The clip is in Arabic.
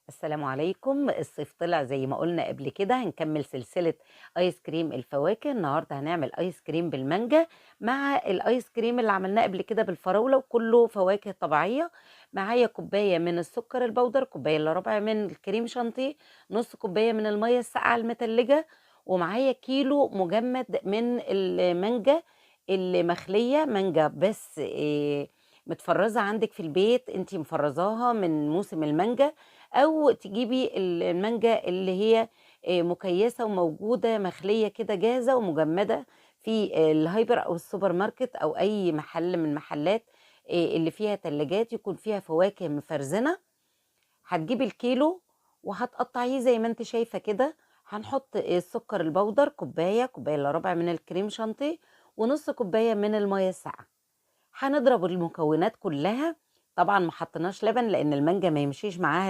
السلام عليكم. الصيف طلع زي ما قلنا قبل كده، هنكمل سلسلة آيس كريم الفواكه. النهاردة هنعمل آيس كريم بالمانجا مع الآيس كريم اللي عملناه قبل كده بالفراولة، وكله فواكه طبيعية. معايا كوباية من السكر البودر، كوباية الا ربع من الكريم شانتيه، نص كوباية من المية الساقعة المتلجة، ومعايا كيلو مجمد من المانجا المخلية. مانجا بس متفرزة عندك في البيت، انتي مفرزاها من موسم المانجا، أو تجيبي المانجا اللي هي مكيّسة وموجودة مخلية كده جاهزة ومجمدة في الهايبر أو السوبر ماركت أو أي محل من المحلات اللي فيها تلاجات يكون فيها فواكه مفرزنة. هتجيبي الكيلو وهتقطعيه زي ما أنتِ شايفة كده. هنحط السكر البودر كوباية، كوباية إلا ربع من الكريم شانتيه، ونص كوباية من المَيّة الساقعة. هنضرب المكونات كلها. طبعًا ما حطيناش لبن لأن المانجا ما يمشيش معاها